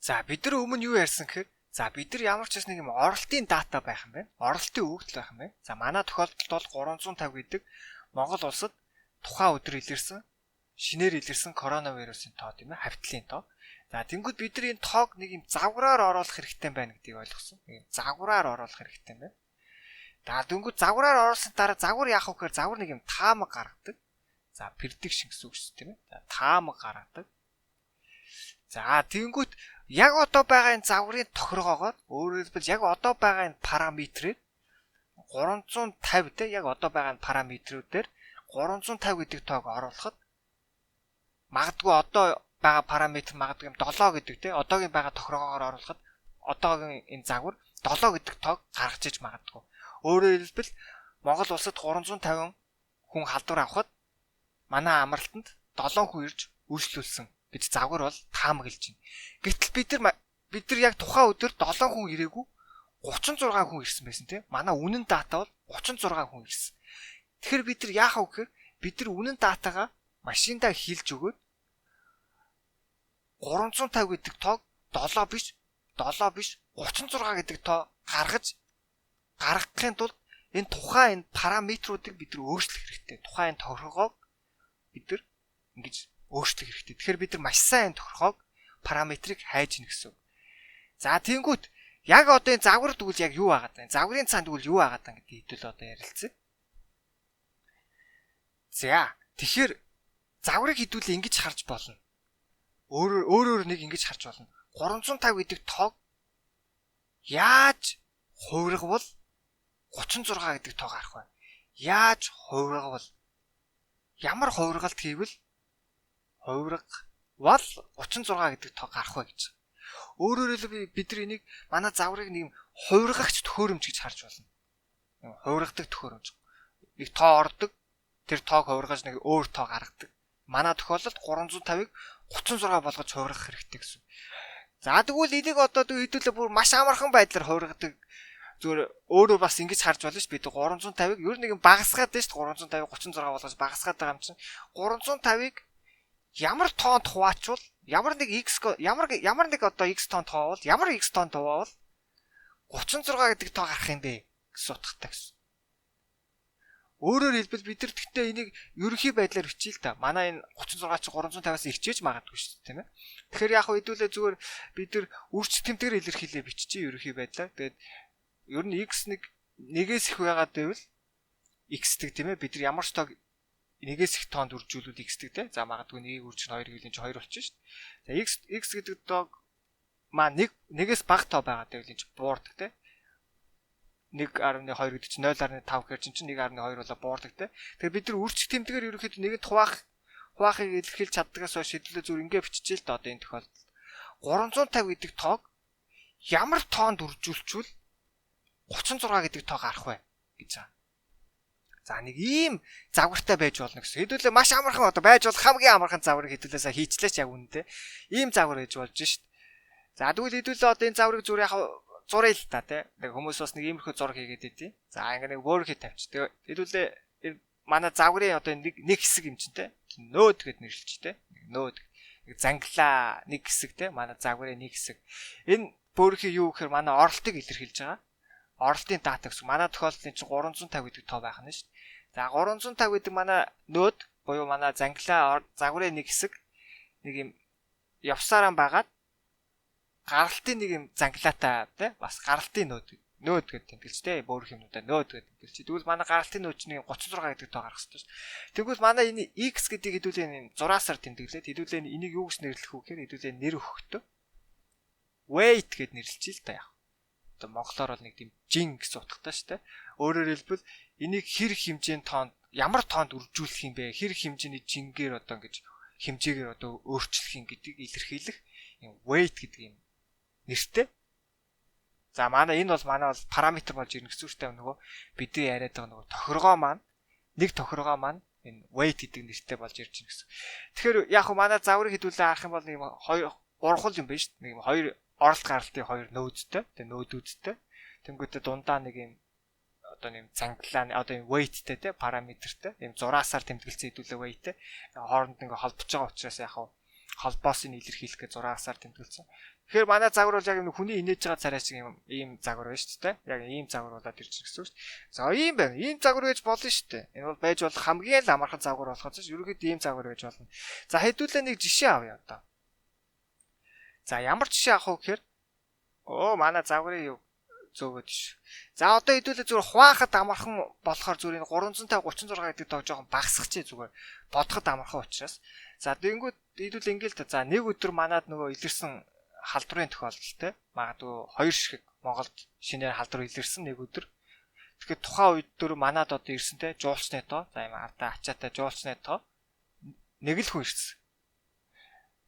За бид нар өмнө юу ярьсан гэхээр за бид нар ямар ч нэг юм оролтын дата байх юм байна. Оролтын өгөгдөл байх юм байна. За манай тохиолдолд бол 350 гэдэг Монгол улсад тухайн өдөр илэрсэн шинээр илэрсэн коронавирусын тоо тийм ээ, хавьтлын тоо. За тэнгууд бид нар энэ тоог нэг юм загвараар оруулах хэрэгтэй байна гэдгийг ойлгосон. Нэг юм загвараар оруулах хэрэгтэй юм байна. За тэнгууд загвараар оруулсан дараа загвар яах вэ гэхээр загвар нэг юм таамаг гаргадаг. За prediction гэсэн үг шүү дээ тийм ээ. За таамаг гаргадаг. За тэнгууд яг одоо байгаа энэ загварын тохиргоогоор өөрөөр хэлбэл яг одоо байгаа энэ параметрээр 350 те яг одоо байгаа энэ параметрүүдээр 350 гэдэг тоог оруулахад магадгүй одоо байгаа параметр магадгүй 7 гэдэг те одоогийн байгаа тохиргоогоор оруулахад одоогийн энэ загвар 7 гэдэг тоог гаргаж иж магадгүй. Өөрөөр хэлбэл Монгол улсад 350 хүн халдвар авахад манай амралтанд 7 хүн ирж үйлчлүүлсэн гэж загвар бол таамаглаж байна. Гэтэл бид нар яг тухайн өдөр 7 хүн ирээгүй 36 хүн ирсэн байсан тийм. Манай үнэн дата бол 36 хүн ирсэн. Тэгэхээр бид нар яах вэ гэхээр бид нар үнэн датагаа машиндаа хилж өгөөд 350 гэдэг тоог 7 биш 36 гэдэг тоо гаргахын тулд энэ тухайн энэ параметруудыг бид нар өөрчлөх хэрэгтэй. Тухайн энэ тохиргоог бид нар ингэж өөрчлөх хэрэгтэй. Тэгэхээр бид нар маш сайн тохиргоог параметрыг хайж ийн гэсэн. За тэнгүүт яг одоо энэ загвар тэгвэл яг юу агаад байна? Загварын цаанд тэгвэл юу агаад байна гэдгийг хэдүүл одоо ярилцъя. За тэгэхээр загварыг хэдүүл ингэж харж болно. Өөр нэг ингэж харж болно. 350 гэдэг тоог яаж хувиргавал 36 гэдэг тоог харах вэ? Яаж хувиргавал ямар хувиргалт хийвэл хувиргавал 36 гэдэг тоог харах вэ гэж. Өөрөөр хэлбэл бид нар энийг манай загварыг нэг хувиргагч төхөөрөмж гэж харж болно. Хувиргадаг төхөөрөмж. Нэг тоо ордог, тэр тоог хувиргаж нэг өөр тоо гаргадаг. Манай тохиолдолд 350-ыг 36 болгож хувиргах хэрэгтэй гэсэн. За тэгвэл энийг одоо хэдүүлээ бүр маш амархан байдлаар хувиргадаг. Зүгээр өөрөө бас ингэж харж болно ш бид 350-ыг ер нь нэг багасгаад байна ш 350-ыг 36 болгож багасгаад байгаа юм чинь 350-ыг ямар тоонд хуваачвал ямар нэг нэг одоо x тонн тоовол ямар x тонн тоовол 36 гэдэг тоо гарах юм бэ гэсэн утгатай гэсэн. Өөрөөр хэлбэл бид нар тэгтээ энийг ерөнхий байдлаар бичиж л та. Манай энэ 36 чи 350-аас ирчээж магадгүй шүү дээ, тийм ээ. Тэгэхээр яг хэдүүлээ зүгээр бид нар үрч тэмдгээр илэрхийлээ биччихье ерөнхий байдлаар. Тэгээд ер нь x нэгээс их байгаад байвал x-тэй тийм ээ. Бид нар ямар ч тоог нэгээс их тоонд үржүүлвэл x-тэй тийм. За магадгүй 1-ийг үрж 2 гэвэл энэ 2 болчих шүү дээ. За x гэдэг тоог маа нэгээс бага тоо байгаад байвал энэ буурдаг тийм. 1.2 гэдэг чинь 0.5 гэхээр чинь 1.2 болоо буурдаг те. Тэгэхээр бид нар үрч тэмдгээр ерөөхдөө нэгэнд хуваахыг илэрхийлж чаддгаас хойш хэдүүлээ зүгээр ингээ биччихээ л да одоо энэ тохиолдолд 350 гэдэг тоог ямар тоонд үржүүлчихвэл 36 гэдэг тоог гарах вэ гэж байгаа. За нэг ийм загвартай байж болно гэсэн. Хэдүүлээ маш амархан одоо байж болох хамгийн амархан загварыг хэдүүлээсээ хийчлээч яг үнэндээ. Ийм загвар гэж болж шít. За тэгвэл хэдүүлээ одоо энэ загварыг зүгээр яг зуръя л та тий. Нэг хүмүүс бас нэг иймэрхүү зураг хийгээд байдیں۔ За ингээ нэг word хийж тавьчих. Тэгээ хэдүүлээ манай загварын одоо нэг хэсэг юм чинь тий. Нөөд гэд нэрлэж тий. Нөөд. Нэг занглаа нэг хэсэг тий. Манай загварын нэг хэсэг. Энэ бөөрхийн юу гэхээр манай оролтыг илэрхийлж байгаа. Оролтын дата гэсэн. Манай тохиолдолд чинь 350 гэдэг тоо байх нь шүү дээ. За 350 гэдэг манай нөөд буюу манай занглаа загварын нэг хэсэг нэг юм явсараа байгаад гаралтын нэг юм занглаатай тий бас гаралтын нөөд гэдэг тэмдэглэж тий бөөрөх юмудаа нөөд гэдэг тэмдэглэж. Тэгвэл манай гаралтын нөөд чинь 36 гэдэг тоо гарах хэрэгтэй шүү. Тэгвэл манай энэ x гэдгийг хэдүүлээ зураасаар тэмдэглээд хэдүүлээ энийг юу гэж нэрлэх вэ гэхээр хэдүүлээ нэр өгөхдөө weight гэд нэрлэчихээ л та яах. Одоо монголоор бол нэг тийм жин гэсэн утгатай шүү тий. Өөрөөр хэлбэл энийг хэр хэмжээний тоонд ямар тоонд үржүүлэх юм бэ? Хэр хэмжээний жингээр одоо ингэж хэмжээгээр одоо өөрчлөх юм гэдгийг илэрхийлэх юм weight гэдэг юм нэртэй. За манай энэ бол параметр болж ирнэ гэсэн үгтэй нөгөө бидний яриад байгаа нөгөө тохиргоо маань нэг тохиргоо маань энэ weight гэдэг нэртэй болж ирж байна гэсэн. Тэгэхээр яг хөө манай загварыг хэдүүлээ харах юм бол нэг 2 3 юм байна шүү дээ. Нэг 2 оролт гаралтын 2 нөөдтэй, тэгээ нөөдүүдтэй. Тэнгүүтээ дундаа нэг юм одоо нэг цанглаа одоо юм weightтэй те параметртэй юм зураасаар тэмдэглэсэн хэдүүлээ weight те хооронд ингээ холбож байгаа учраас яг хөө холбоосыг илэрхийлэх гэж 6 хасаар тэмдэглэсэн. Тэгэхээр манай загвар бол яг энэ хүний инээж байгаа царай шиг ийм загвар байна шүү дээ. Яг ийм загвар болоод ирж байгаа гэсэн үг шүү дээ. За ийм байна. Ийм загвар гэж болно шүү дээ. Энэ бол байж болох хамгийн л амархан загвар болох гэж ерөөхдөө ийм загвар байж болно. За хэдүүлээ нэг жишээ авъя одоо. За ямар жишээ авах вэ гэхээр манай загварын юу зөөгөөд ш. За одоо хэдүүлээ зүгээр хуваахад амархан болохоор зүгээр энэ 336 гэдэг тоо жоохон багасгачих зүгээр бодоход амархан учраас. За тэгэнгүүт хэдүүлээ ингээл та. За нэг өдөр манад нөгөө илэрсэн халдварын тохиолдол те. Магадгүй 2 шиг Монголд шинээр халдвар илэрсэн нэг өдөр. Тэгэхээр тухайн үед дөр манад одоо ирсэн те жуулчны тоо. За юм ардаа ачаатай жуулчны тоо нэг л хүн ирсэн.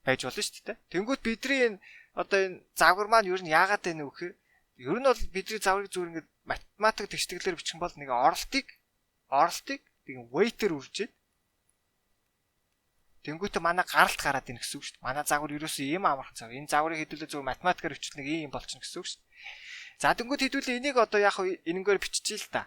Байж болно шүү дээ. Тэнгүүт бидний энэ одоо энэ загвар маань ер нь яагаад байна вэ гэхээр ер нь бол бидний загварыг зүгээр ингээд математик тэгштэглээр бичих юм бол нэг оролтыг тийм weight-ээр үржээд тэнгүүтээ манай гаралт гараад ийн гэсэн үг шүү дээ. Манай загвар ерөөсөө ийм амархан загвар. Энэ загварыг хэдүүлээ зүгээр математикаар бичвэл нэг ийм болчихно гэсэн үг шүү дээ. За тэнгүүт хэдүүлээ энийг одоо яг энэнгээр биччихъя л та.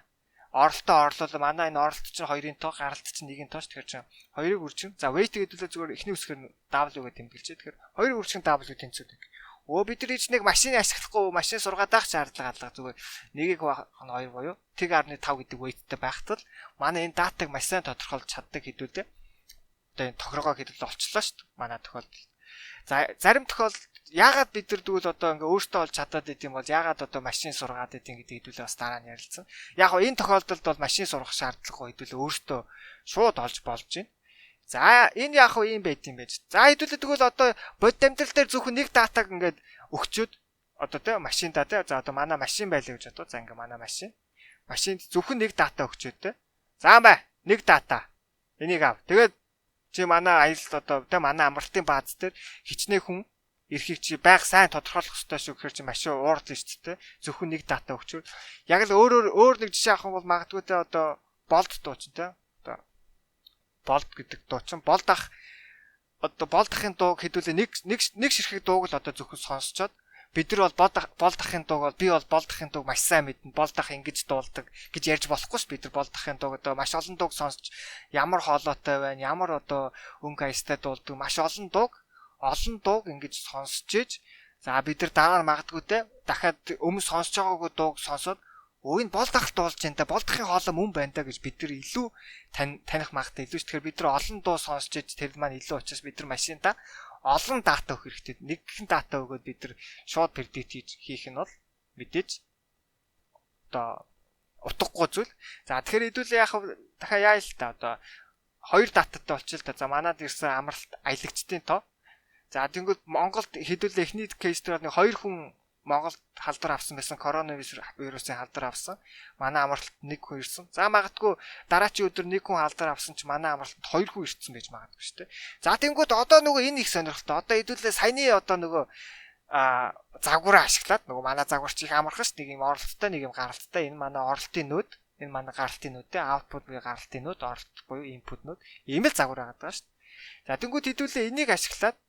Оролтоо орлол манай энэ оролт чинь 2-ын тоо, гаралт чинь 1-ийн тоо ш. Тэгэхээр чинь 2-ыг үржин. За weight хэдүүлээ зүгээр эхний үсгээр W гэж тэмдэглэжээ. Тэгэхээр 2-ыг үржин W тэнцвэдэг. Бид нар ч нэг машин ашиглахгүй, машин сургаад байх шаардлага алга зүгээр нэгийг байх нь 2 буюу 1.5 гэдэг weightтэй байхад л манай энэ датаг маш сайн тодорхойлж чаддаг хэдүүлээ. Одоо энэ тохиргоо хэдүүл олчлоо шүү дээ. Манай тохиолдолд. За зарим тохиолдолд яагаад бид нар дүүл одоо ингээ өөртөө олж чадаад идэм бол яагаад одоо машин сургаад идэм гэдэг хэдүүлээ бас дараа нь ярилцсан. Яг энэ тохиолдолд бол машин сурах шаардлагагүй хэдүүлээ өөртөө шууд олж болж байна. За энэ яг уу юм байт юм байж. За хэдүүлээ тэгвэл одоо бодит амьдрал дээр зөвхөн нэг датаг ингээд өгчөөд одоо тэ машинда тэ за одоо манай машин байлаа гэж одоо за ингээ манай машинд зөвхөн нэг дата өгчөөд тэ. За бай нэг дата. Энийг ав. Тэгээд чи манай аялалд одоо тэ манай амралтын бааз дээр хичнээн хүн эрхийг чи байг сайн тодорхойлох ёстой шүү гэхээр чи машин уурдсан шүү дээ. Зөвхөн нэг дата өгчөөд яг л өөр нэг жишээ авах юм бол магадгүй тэ одоо болд дуучин тэ. Болд гэдэг дуучин болд ах одоо болд ахын дууг хэдүүлээ нэг ширхэг дууг л одоо зөвхөн сонсчоод бид нар бол болд ахын дууг бол би бол болд ахын дууг маш сайн мэднэ болд ах ингэж дуулдаг гэж ярьж болохгүй ш бид нар болд ахын дууг одоо маш олон дууг сонсч ямар хоолойтой байна ямар одоо өнгө аястай дуулдаг маш олон дууг ингэж сонсч ийж за бид нар дараа нь магадгүй те дахиад өмнө сонсож байгаагүй дууг сонсоод энэ болд ах дуулж энэ болд ахын хоолой мөн байна да гэж бид нар илүү таних магадaltaй илүү ш тэгэхээр бид нар олон дуу сонсч ийж тэр маань илүү учраас бид нар машинда олон дата өгөх хэрэгтэй. Нэгэн дата өгөөд бид нар шууд predict хийх нь бол мэдээж одоо утгагүй зүйл. За тэгэхээр хэдүүлээ яах вэ? Дахиад яа л та одоо хоёр дататай болчихлоо та. За манад ирсэн амралт аялагчдын тоо. За тэнгууд Монголд хэдүүлээ эхний кейс дээр нэг 2 хүн Монголд халдвар авсан байсан коронавирусын халдвар авсан. Манай амралтанд 1 хүн ирсэн. За магадгүй дараачийн өдөр 1 хүн халдвар авсан ч манай амралтанд 2 хүн ирсэн байж магадгүй шүү дээ. За тэнгууд одоо нөгөө энэ их сонирхолтой. Одоо хэдүүлээ саяны одоо нөгөө загвараа ашиглаад нөгөө манай загварч их амархан ш. Нэг юм оролттой, нэг юм гаралттай. Энэ манай оролтын нөөд, энэ манай гаралтын нөөд те output буюу гаралтын нөөд, оролт буюу input нөөд. Ийм л загвар байгаа даа ш. За тэнгууд хэдүүлээ энийг ашиглаад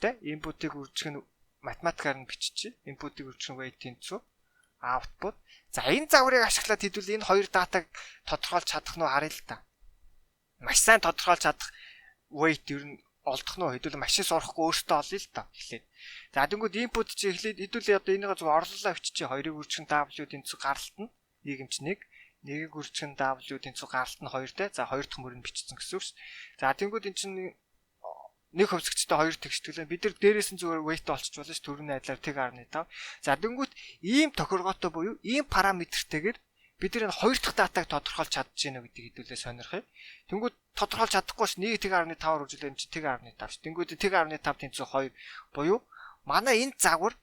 те input-ыг үржих нь математикаар нь биччихье. Input-ыг үржих weight тэнцүү, output. За энэ загварыг ашиглаад хэдүүл энэ хоёр датаг тодорхойлж чадах нь харъя л та. Маш сайн тодорхойлж чадах weight ер нь олдох нь хэдүүл машин сурахгүй өөртөө олъё л та эхлээд. За тэнгууд input чи эхлээд хэдүүл одоо энийг зөв орлолоо авчиж 2-ыг үржих нь W тэнцүү гаралт нь нийгэмч 1, 1-ыг үржих нь W тэнцүү гаралт нь 2 те. За 2 дахь мөрөнд бичсэн гэсэн үг ш. За тэнгууд эн чинь нэг хөвсгчтэй 2 тэгштгэлээ бид нар дээрээс нь зүгээр weight олчих болно ш төрний айдлаар 1.5. За тэнгүүт ийм тохиргоотой буюу ийм параметртэйгээр бид нар энэ 2 дахь датаг тодорхойлж чадж гинэ гэдэг хэдүүлээ сонирхъя. Тэнгүүт тодорхойлж чадахгүй ш 1.5 үржүүлээ энэ чинь 1.5 ш. Тэнгүүт 1.5 тэнцүү 2 буюу манай энэ загвар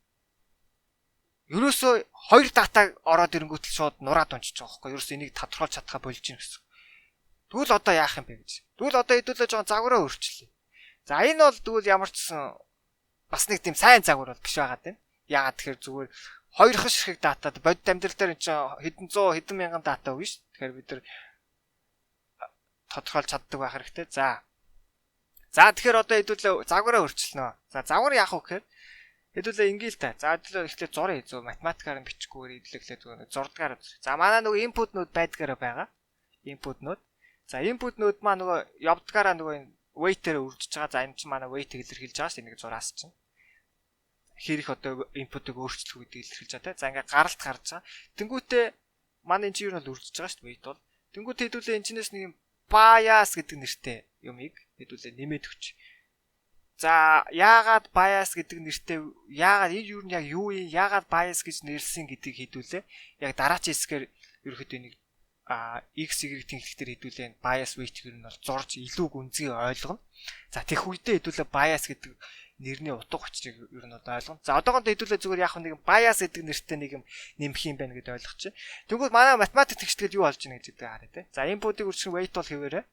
ерөөсөө 2 датаг ороод ирэнгүүт л шууд нураад унчиж байгаа байхгүй. Ерөөсөө энийг тодорхойлж чадхаа болж гин гэсэн. Тэгвэл одоо яах юм бэ гэж. Тэгвэл одоо хэдүүлээ жоохон загвараа өөрчлөе. За энэ бол тэгвэл ямар ч гэсэн бас нэг тийм сайн загвар бол биш байгаад байна. Яагаад тэгэхээр зүгээр 2 хаш шиг датад бодит амьдрал дээр энэ чинь хэдэн мянган дата өгнө шүү. Тэгэхээр бид нар тодорхойлж чаддаг байх хэрэгтэй. За тэгэхээр одоо хэдүүлээ загвараа өөрчилнө. За загвар яах вэ гэхээр хэдүүлээ ингээл та. За хэдүүлээ ихлээр зуръя зөв математикаар нь бичихгүйгээр хэдүүлээ зүгээр зурдгаар. За манай нөгөө input нode байдгаараа байгаа. Input node. За input node маа нөгөө явдгаараа нөгөө weight-ээр үржиж байгаа. За энэ чинь манай weight-ийг илэрхийлж байгаа шүү дээ. Нэг зураас чинь. Хэрэг одоо input-ыг өөрчлөх гэдгийг илэрхийлж байгаа те. За ингээ гаралт гарч байгаа. Тэнгүүтээ манай энэ чинь юу нь бол үржиж байгаа шүү дээ weight бол. Тэнгүүтээ хэдүүлээ энэчнээс нэг юм bias гэдэг нэртэй юмыг хэдүүлээ нэмээд өгч. За яагаад bias гэдэг нэртэй яагаад энэ юу нь яг юу юм яагаад bias гэж нэрлсэн гэдгийг хэдүүлээ. Яг дараагийн хэсгээр ерөөхдөө нэг x y тэнхлэгтэр хэдүүлээ bias weight-ийг нь бол зурж илүү гүнзгий ойлгоно. За тех үедээ хэдүүлээ bias гэдэг нэрний утга учирыг ер нь ойлгоно. За одоогондоо хэдүүлээ зүгээр яг нэг bias гэдэг нэртэй нэг юм нэмэх юм байна гэдээ ойлгочих. Тэгвэл манай математик тэгштгэл юу болж байна гэж гэдэг харъя те. За input-ыг үржих weight бол хэвээрээ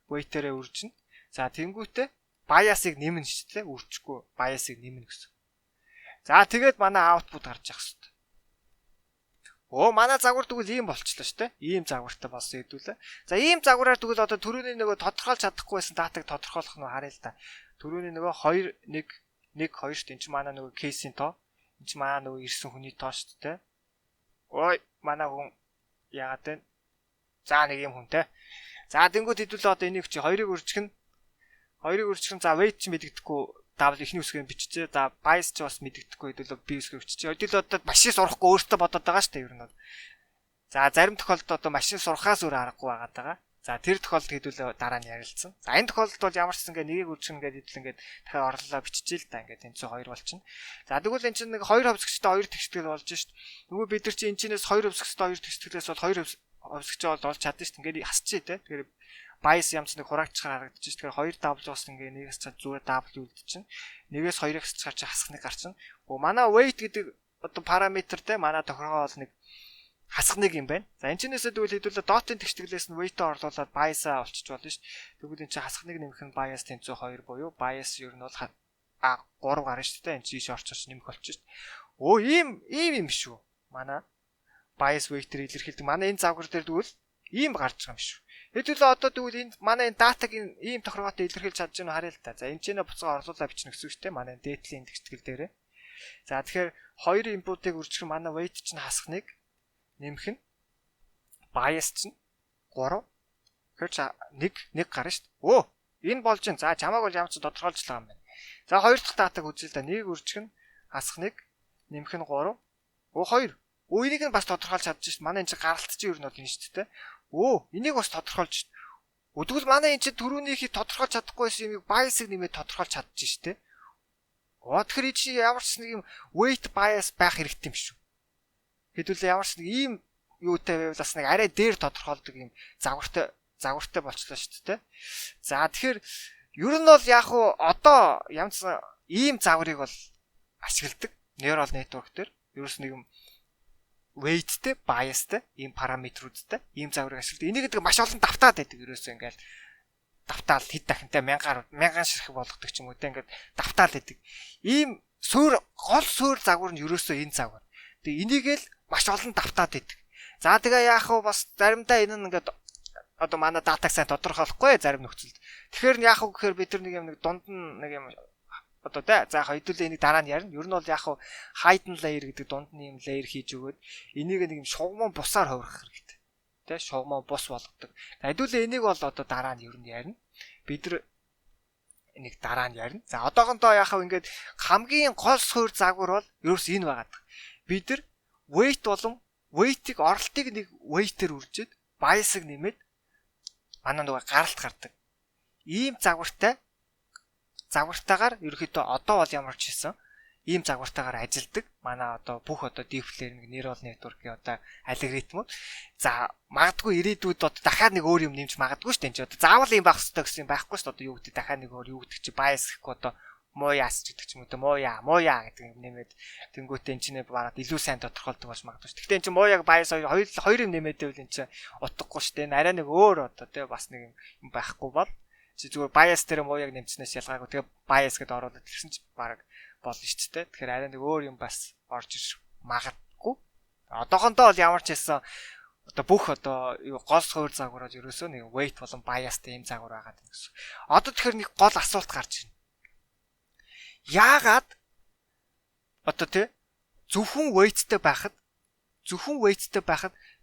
weight-ээрээ үржинэ. За тэнгүүтээ bias-ыг нэмнэ шүү дээ. Үржихгүй bias-ыг нэмнэ гэсэн. За тэгээд манай output гарч явах хэрэгтэй. Манай загвар тэгвэл ийм болчихлоо шүү дээ. Ийм загвартай болсон хэдүүлээ. За ийм загвараар тэгвэл одоо түрүүний нөгөө тодорхойлж чадахгүй байсан датаг тодорхойлох нь харъя л да. Түрүүний нөгөө 2 1 1 2 шүү дээ. Энд чинь манай нөгөө кейсийн тоо. Энд чинь манай нөгөө ирсэн хүний тоо шүү дээ. Ой, манай хүн яагаад вэ? За нэг юм хүнтэй. За тэнгууд хэдүүлээ одоо энийг чи 2-ыг үржих нь за weight ч мэдэгдэхгүй дабл ихний үсгээр биччихээ. За bias ч бас мэдэгдэхгүй хэдүүлээ би үсгээр биччихээ. Хэдүүлээ одоо машин сурахгүй өөртөө бодоод байгаа шүү дээ ер нь бол. За зарим тохиолдолд одоо машин сурахаас өөр аргагүй байгаа даа. За тэр тохиолдолд хэдүүлээ дараа нь ярилцсан. За энэ тохиолдолд бол ямар ч гэсэн нэгийг үржих ингээд хэдүүл ингээд дахиад орлолоо биччихээ л да ингээд энэ чинь 2 болчихно. За тэгвэл энэ чинь нэг 2 хөвсгчтэй 2 тэгштгэл болж шít. Нөгөө бид нар чи энэ чинээс 2 хөвсгчтэй 2 тэгштгэлээс бол 2 хөвсгчээ болж чадна шít. Ингээд хасчихъя те. Тэгэхээр bias ямц нэг хураагчаар харагдаж шít. Тэгэхээр 2 давж уус ингээд нэгээс цаа зүгээр W үлдчихнэ. Нэгээс 2-ыг хасчихар чи хасахныг гарчна. Манай weight гэдэг одоо параметр те манай тохиргоо бол нэг хасахныг юм байна. За энэ чинээсээ тэгвэл хэдүүлээ дотын тэгштэглээс нь weight-а орлуулад bias-а олчих болно шүү. Тэгвэл энэ чинь хасахныг нэмэх нь bias тэнцүү 2 буюу bias ер нь бол 3 гарна шүү дээ. Энэ чинь орчиж нэмэх болчих шүү. Ийм шүү. Манай bias weight-ээр илэрхийлдэг. Манай энэ загвар дээр тэгвэл ийм гарч байгаа юм шүү. Хэдүүлээ одоо тэгвэл энэ манай энэ датаг ийм тохиргоотой илэрхийлж чадж байгаа нь харъя л та. За энэ чинь буцаа орлуулаа бичнэ гэсэн үг шүү дээ. Манай дээдлийн тэгштгэл дээрээ. За тэгэхээр 2 input-ыг үржих манай weight чинь хасахныг нэмэх нь bias чинь 3 тэгэхээр 1 гарна шүү дээ. Энэ болж байна. За чамааг бол ямар ч тодорхойлжлаа юм байна. За хоёр дахь датаг үзье л да. Нэг үржих нь хасахныг нэмэх нь 3. 2. Энийг нь бас тодорхойлж чадчих шүү дээ. Манай энэ чинь гаралт чинь ер нь бол энэ шүү дээ. Энийг бас тодорхойлж. Тэгвэл манай энэ чинь түрүүнийхийг тодорхойлж чадахгүйсэн юмыг bias-ыг нэмээд тодорхойлж чадчих шүү дээ. Тэгэхээр энэ чинь ямар ч нэг юм weight bias байх хэрэгтэй юм шүү. Хэдүүлээ ямар ч нэг ийм юутай байвал бас нэг арай дээр тодорхойлдог юм загвартай болчихлоо шүү дээ. За тэгэхээр ер нь бол яг уу одоо янз ийм загварыг бол ашигладаг neural network дээр ерөөс нэг юм weightтэй, biasтэй, ийм параметруудтай ийм загварыг ашигладаг. Энийг гэдэг маш олон давтаад байдаг ерөөсөө ингээл давтаал хэд дахинтай мянган ширхэг болгодог ч юм уу те ингээд давтаал байдаг. Ийм гол суурь загвар нь ерөөсөө энэ загвар. Тэгээ энийг л маш олон давтаад байдаг. За тэгээ яах вэ бас заримдаа энэ нь ингээд одоо манай датаг сайн тодорхойлохгүй зарим нөхцөлд. Тэгэхээр яах вэ гэхээр бид нар нэг дунд нь нэг юм одоо тэ за хэдүүлээ энийг дараа нь ярина. Ер нь бол яах вэ hidden layer гэдэг дунд нь юм layer хийж өгөөд энийг нэг юм шугамн бусаар хувирах хэрэгтэй. Тэ шугамн бус болгодог. За хэдүүлээ энийг бол одоо дараа нь ер нь ярина. Бид нар энийг дараа нь ярина. За одоохондоо яах вэ ингээд хамгийн гол суурь загвар бол ерөөс энэ байгаа. Бид нар weight болон weight-ийг оролтыг нэг weight-ээр үржиж bias-ыг нэмээд манай нөгөө гаралт гардаг. Ийм загвартаагаар ерөөхдөө одоо бол ямар ч хийсэн ийм загвартаагаар ажилдаг. Манай одоо бүх одоо deep learning neural network-ийн одоо алгоритмууд. За магадгүй ирээдүйд одоо дахиад нэг өөр юм нэмж магадгүй шүү дээ. Энд одоо заавал ийм байх хэрэгтэй гэсэн юм байхгүй шүү дээ. Одоо юу гэдэг дахиад нэг өөр юу гэдэг чи bias гэхгүй одоо мууяас гэдэг ч юм уу те мууя гэдэг юм нэмээд тэнгуүтэ энэ чинь бараад илүү сайн тодорхойлдог болж магадгүй шүү. Гэхдээ энэ чинь мууяг bias хоёр юм нэмээд байвал энэ чинь утгагүй шүү дээ. Арай нэг өөр одоо те бас нэг юм байхгүй бол чи зүгээр bias дээр мууяг нэмснээс ялгаагүй тэгээ bias гэдээ оруулаад ирсэн чи баг болно шүү дээ. Тэгэхээр арай нэг өөр юм бас орж ир магадгүй. Одоохондоо бол ямар ч хэлсэн одоо бүх одоо гол суурь загвараар ерөөсөө нэг weight болон biasтай юм загвар байгаа юм гэсэн. Одоо тэгэхээр нэг гол асуулт гарч ирнэ. Яагаад одоо тий зөвхөн weightтэй байхад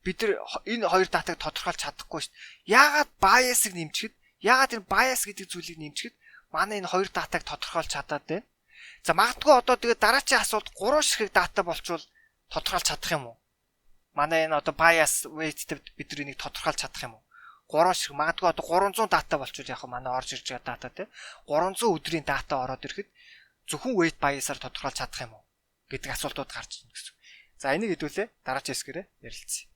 бид нар энэ хоёр датаг тодорхойлж чадахгүй шүү дээ. Яагаад bias-ыг нэмчихэд Яагаад энэ bias гэдэг зүйлийг нэмчихэд манай энэ хоёр датаг тодорхойлж чадаад байна. За магадгүй одоо тэгээд дараачийн асуулт 3 ширхэг дата болчвол тодорхойлж чадах юм уу? Манай энэ одоо bias weight-тэй бид энийг тодорхойлж чадах юм уу? 3 ширхэг магадгүй одоо 300 дата болчвол яг манай орж ирж байгаа дата те 300 өдрийн дата ороод ирэхэд зөвхөн weight bias-аар тодорхойлж чадах юм уу гэдэг асуултууд гарч ирнэ гэсэн. За энийг хэдүүлээ дараачийн хэсгээрээ ярилцъя.